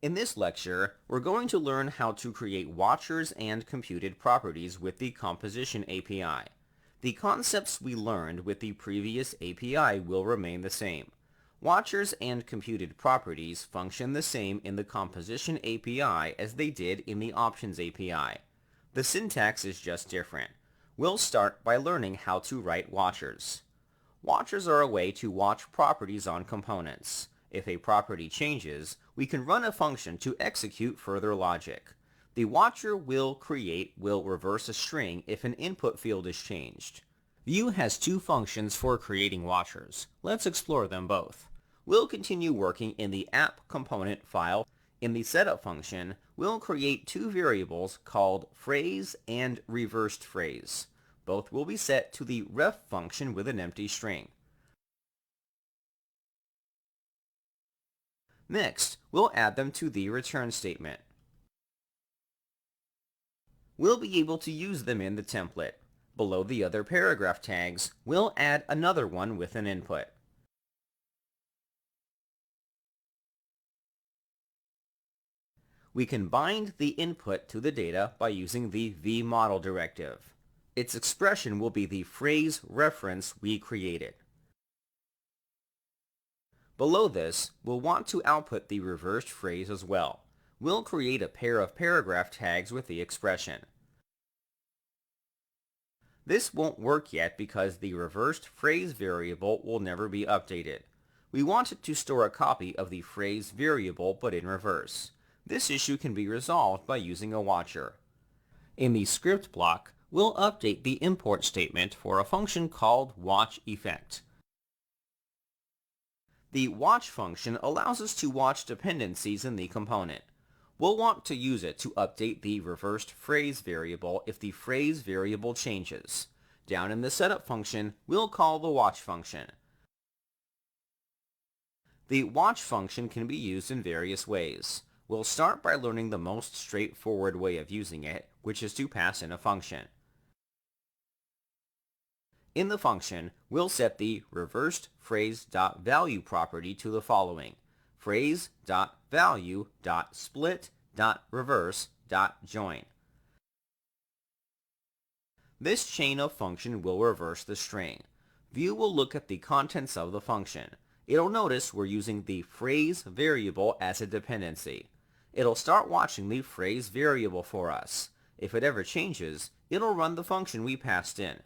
In this lecture, we're going to learn how to create watchers and computed properties with the Composition API. The concepts we learned with the previous API will remain the same. Watchers and computed properties function the same in the Composition API as they did in the Options API. The syntax is just different. We'll start by learning how to write watchers. Watchers are a way to watch properties on components. If a property changes, we can run a function to execute further logic. The watcher will reverse a string if an input field is changed. Vue has two functions for creating watchers. Let's explore them both. We'll continue working in the app component file. In the setup function, we'll create two variables called phrase and reversed phrase. Both will be set to the ref function with an empty string. Next, we'll add them to the return statement. We'll be able to use them in the template. Below the other paragraph tags, we'll add another one with an input. We can bind the input to the data by using the vModel directive. Its expression will be the phrase reference we created. Below this, we'll want to output the reversed phrase as well. We'll create a pair of paragraph tags with the expression. This won't work yet because the reversed phrase variable will never be updated. We want it to store a copy of the phrase variable but in reverse. This issue can be resolved by using a watcher. In the script block, we'll update the import statement for a function called watchEffect. The watch function allows us to watch dependencies in the component. We'll want to use it to update the reversed phrase variable if the phrase variable changes. Down in the setup function, we'll call the watch function. The watch function can be used in various ways. We'll start by learning the most straightforward way of using it, which is to pass in a function. In the function, we'll set the reversed phrase.value property to the following: phrase.value.split.reverse.join. This chain of function will reverse the string. Vue will look at the contents of the function. It'll notice we're using the phrase variable as a dependency. It'll start watching the phrase variable for us. If it ever changes, it'll run the function we passed in.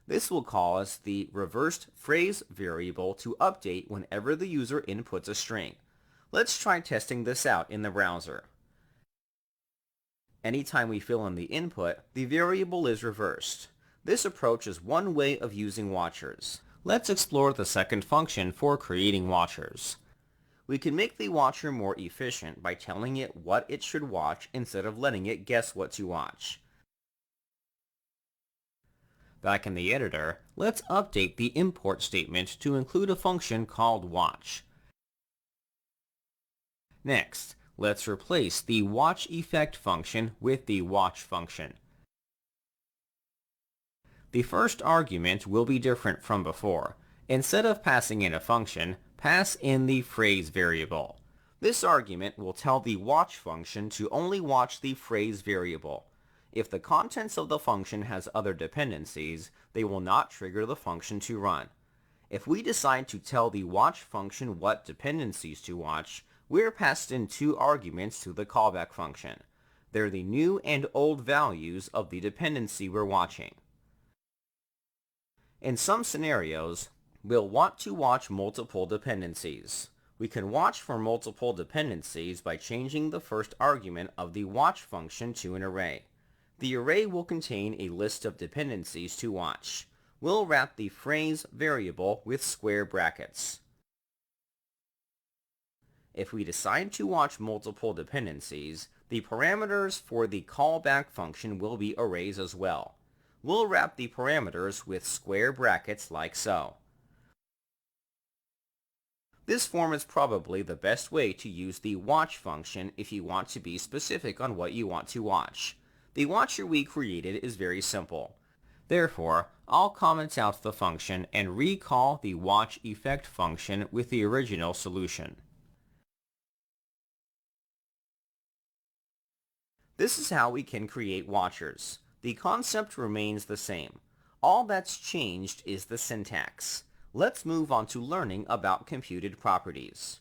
This will cause the reversed phrase variable to update whenever the user inputs a string. Let's try testing this out in the browser. Anytime we fill in the input, the variable is reversed. This approach is one way of using watchers. Let's explore the second function for creating watchers. We can make the watcher more efficient by telling it what it should watch instead of letting it guess what to watch. Back in the editor, let's update the import statement to include a function called watch. Next, let's replace the watchEffect function with the watch function. The first argument will be different from before. Instead of passing in a function, pass in the phrase variable. This argument will tell the watch function to only watch the phrase variable. If the contents of the function has other dependencies, they will not trigger the function to run. If we decide to tell the watch function what dependencies to watch, we're passed in two arguments to the callback function. They're the new and old values of the dependency we're watching. In some scenarios, we'll want to watch multiple dependencies. We can watch for multiple dependencies by changing the first argument of the watch function to an array. The array will contain a list of dependencies to watch. We'll wrap the phrase variable with square brackets. If we decide to watch multiple dependencies, the parameters for the callback function will be arrays as well. We'll wrap the parameters with square brackets like so. This form is probably the best way to use the watch function if you want to be specific on what you want to watch. The watcher we created is very simple. Therefore, I'll comment out the function and recall the watchEffect function with the original solution. This is how we can create watchers. The concept remains the same. All that's changed is the syntax. Let's move on to learning about computed properties.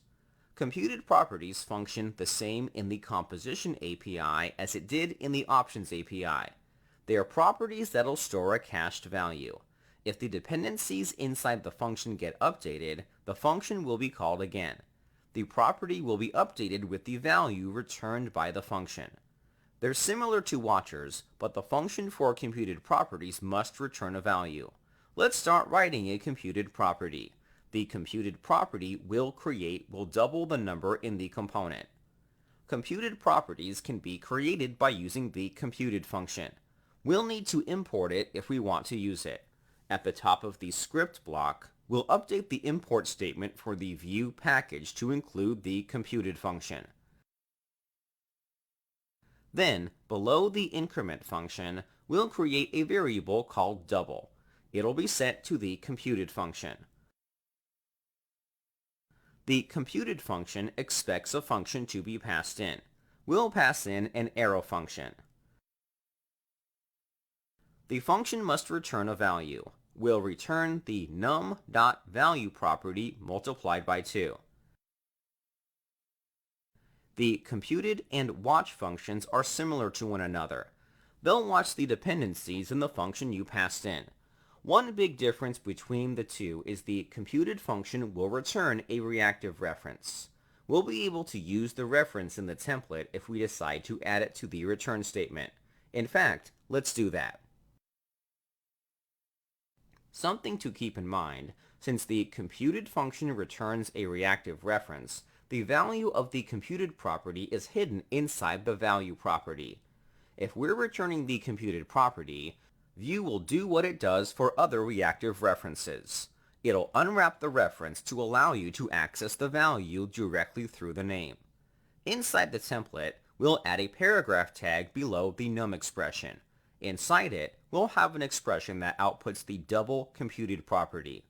Computed properties function the same in the Composition API as it did in the Options API. They are properties that'll store a cached value. If the dependencies inside the function get updated, the function will be called again. The property will be updated with the value returned by the function. They're similar to watchers, but the function for computed properties must return a value. Let's start writing a computed property. The computed property will double the number in the component. Computed properties can be created by using the computed function. We'll need to import it if we want to use it. At the top of the script block, we'll update the import statement for the view package to include the computed function. Then, below the increment function, we'll create a variable called double. It'll be set to the computed function. The computed function expects a function to be passed in. We'll pass in an arrow function. The function must return a value. We'll return the num.value property multiplied by 2. The computed and watch functions are similar to one another. They'll watch the dependencies in the function you passed in. One big difference between the two is the computed function will return a reactive reference. We'll be able to use the reference in the template if we decide to add it to the return statement. In fact, let's do that. Something to keep in mind, since the computed function returns a reactive reference, the value of the computed property is hidden inside the value property. If we're returning the computed property, View will do what it does for other reactive references. It'll unwrap the reference to allow you to access the value directly through the name. Inside the template, we'll add a paragraph tag below the num expression. Inside it, we'll have an expression that outputs the double computed property.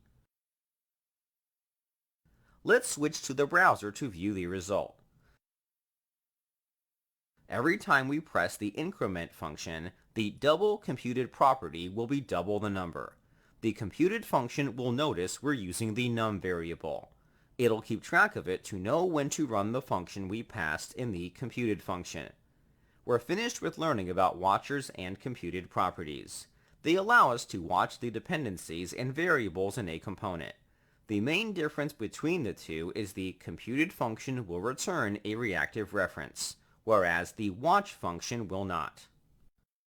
Let's switch to the browser to view the result. Every time we press the increment function, the double computed property will be double the number. The computed function will notice we're using the num variable. It'll keep track of it to know when to run the function we passed in the computed function. We're finished with learning about watchers and computed properties. They allow us to watch the dependencies and variables in a component. The main difference between the two is the computed function will return a reactive reference, whereas the watch function will not.